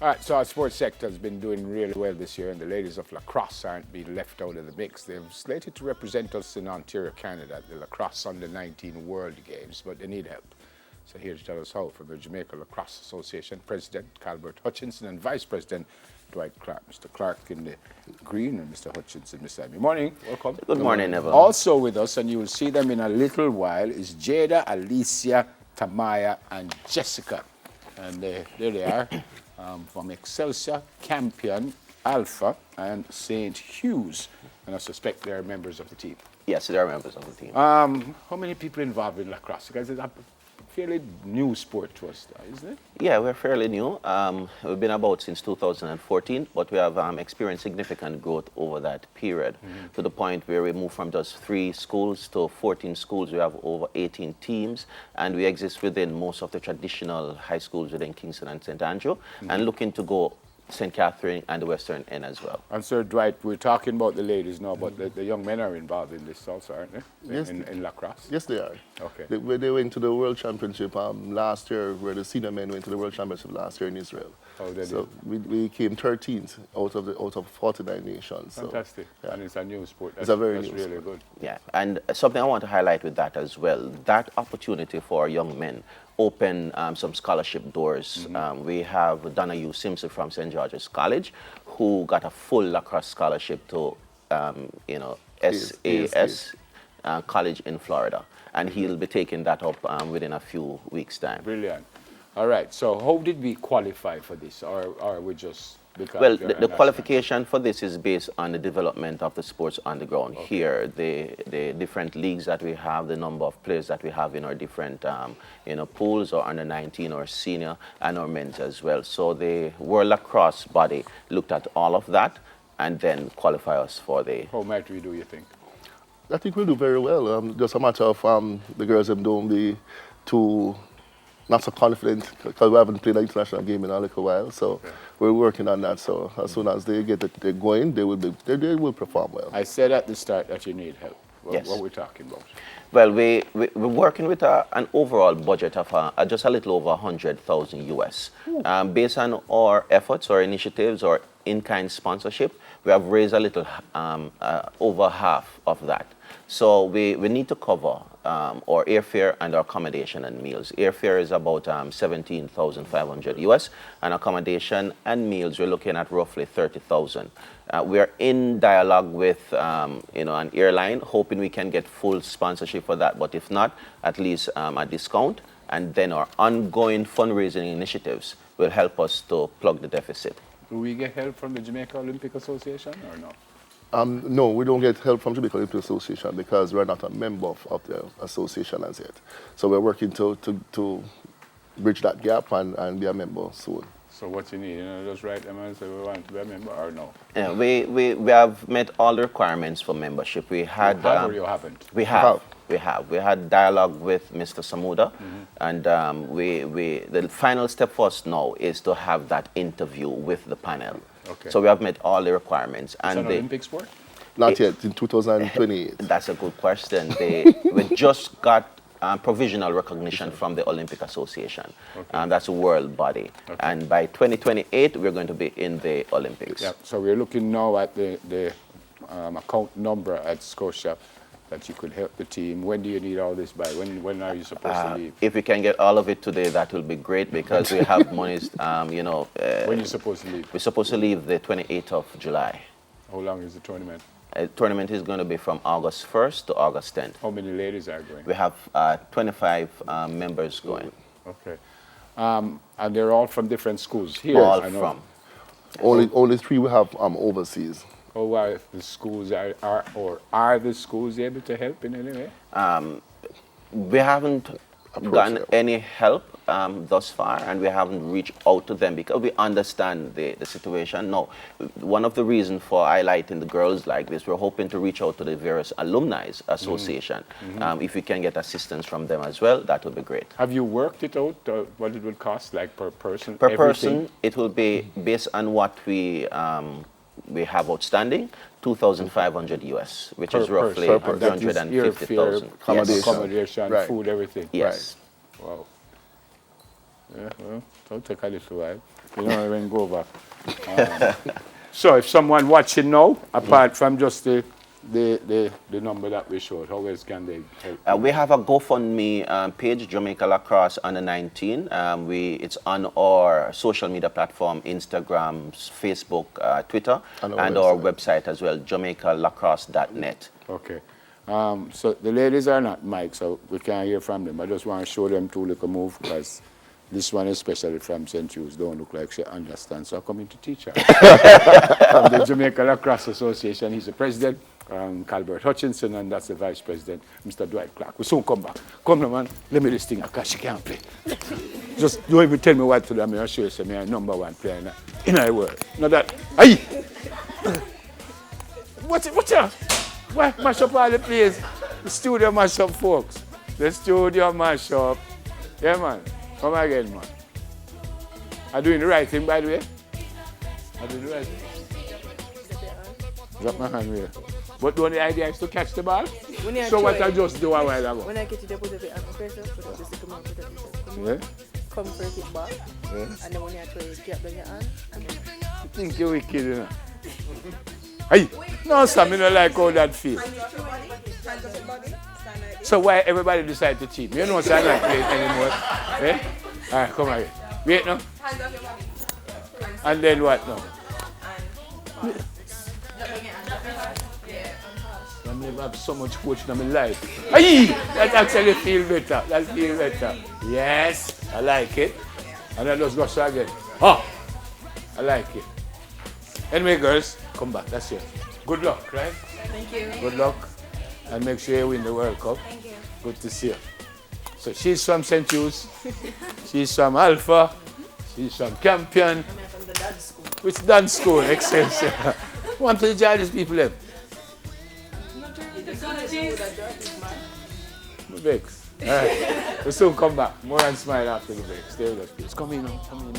All right, so our sports sector has been doing really well this year, and the ladies of Lacrosse aren't being left out of the mix. They've slated to represent us in Ontario, Canada, at the Lacrosse Under 19 World Games, but they need help. So here to tell us how, from the Jamaica Lacrosse Association, President Calvert Hutchinson and Vice President Dwight Clark. Mr. Clark in the green and Mr. Hutchinson beside me. Morning, welcome. Good morning, Neville. Also with us, and you will see them in a little while, is Jada, Alicia, Tamaya, and Jessica. And there they are. From Excelsior, Campion, Alpha, and St. Hughes. And I suspect they're members of the team. Yes, they are members of the team. How many people involved in lacrosse? Because it's a fairly new sport to us, isn't it? Yeah, we're fairly new. We've been about since 2014, but we have experienced significant growth over that period to the point where we moved from just 3 schools to 14 schools. We have over 18 teams, and we exist within most of the traditional high schools within Kingston and St. Andrew, and looking to go St. Catherine and the Western End as well. And Sir Dwight, we're talking about the ladies now, but the young men are involved in this also, aren't they? Yes. In lacrosse? Yes, they are. Okay. They went to the World Championship last year, where the senior men went to the World Championship last year in Israel. Oh, they so did. we came 13th out of 49 nations. Fantastic. So, yeah. And it's a new sport. It's a very that's new really sport. good. Yeah, and something I want to highlight with that as well, that opportunity for young men open some scholarship doors. We have Donna U. Simpson from St. George's College, who got a full lacrosse scholarship to, SAS College in Florida. And he'll be taking that up within a few weeks' time. Brilliant. All right, so how did we qualify for this? Or we just... Well, the qualification for this is based on the development of the sports on the ground. Okay. Here, the different leagues that we have, the number of players that we have in our different pools, or under 19 or senior, and our men's as well. So the World Lacrosse body looked at all of that and then qualify us for the... How might we do, you think? I think we'll do very well. Just a matter of the girls don't be too... not so confident, because we haven't played an international game in a little while, so we're working on that. So as soon as they get it going, they will perform well. I said at the start that you need help. Yes. What are we talking about? Well, we're working with an overall budget of just a little over 100,000 US. Based on our efforts or initiatives or in-kind sponsorship, we have raised a little over half of that. So we need to cover our airfare and our accommodation and meals. Airfare is about 17,500 US, and accommodation and meals we're looking at roughly 30,000. We are in dialogue with an airline, hoping we can get full sponsorship for that. But if not, at least a discount. And then our ongoing fundraising initiatives will help us to plug the deficit. Do we get help from the Jamaica Olympic Association or no? No, we don't get help from Jamaica Olympic Association because we're not a member of the association as yet. So we're working to bridge that gap and be a member soon. So what you need, just write them and say we want to be a member or no? Yeah, we have met all the requirements for membership. We had... You have or you haven't? We have. We have. We had dialogue with Mr. Samuda, and the final step for us now is to have that interview with the panel. Okay. So we have met all the requirements. It's an Olympic sport? Not yet, in 2028. That's a good question. We just got provisional recognition from the Olympic Association. Okay. That's a world body. Okay. And by 2028, we're going to be in the Olympics. Yeah. So we're looking now at the account number at Scotia that you could help the team. When do you need all this by? When are you supposed to leave? If we can get all of it today, that will be great, because we have monies, when are you supposed to leave? We're supposed to leave the 28th of July. How long is the tournament? The tournament is going to be from August 1st to August 10th. How many ladies are going? We have 25 members going. Okay. And they're all from different schools here? All from. Only 3 we have overseas. Oh, are the schools are the schools able to help in any way? We haven't gotten any help thus far, and we haven't reached out to them because we understand the situation. No, one of the reasons for highlighting the girls like this, we're hoping to reach out to the various alumni association. If we can get assistance from them as well, that would be great. Have you worked it out, what it would cost, like per person? Per person, it will be based on what we have outstanding, 2,500 US, which is roughly 150,000. Accommodation, right. Food, everything. Yes. Right. Wow. Yeah, well, it'll take a little while. You know, when go back. So if someone watching now, apart from just the number that we showed, how else can they help? We have a GoFundMe page, Jamaica Lacrosse Under 19. It's on our social media platform, Instagram, Facebook, Twitter, and our website as well, JamaicaLacrosse.net. Okay. So the ladies are not mic, so we can't hear from them. I just want to show them two little move because this one, especially from St. Jude's, don't look like she understands. So I'm coming to teach her. From the Jamaica Lacrosse Association, he's the president, Calbert Hutchinson, and that's the vice president, Mr. Dwight Clark. We'll soon come back. Come now, man. Let me this thing because she can't play. Just don't even tell me what to do. I'm going to show you some #1 player in the world. Not that. Aye! What's up? Why mash up all the place? The studio mash up, folks. The studio mash up. Yeah, man. Come again, man. I'm doing the right thing, by the way. I'm doing the right thing. Drop my hand here. But the only idea is to catch the ball. So what I just do a while ago. When I get to the put it on pressure, put up this come out, put up this. Yeah? Come for it back. Yeah. And then when you throw it, get down your hand. And then You think you're wicked, you know? Hey! No, Sam, I don't like how that feels. So why everybody decide to cheat? You know, so I'm not playing anymore. Eh? All right, come on. Wait now. And then what now? I never have so much coaching in my life. Aye! That actually feel better. That feel better. Yes, I like it. And I just go so again. Oh! I like it. Anyway, girls, come back. That's it. Good luck, right? thank you. Good luck. And make sure you win the World Cup. Thank you. Good to see you. So she's from St. Jude's. She's from Alpha. She's from Campion. I'm from the dance school. Which dance school? Excellent. Want to join these people then? The breaks. All right. We'll soon come back. More and smile after the break. Stay with us, please. Come in now. Come in.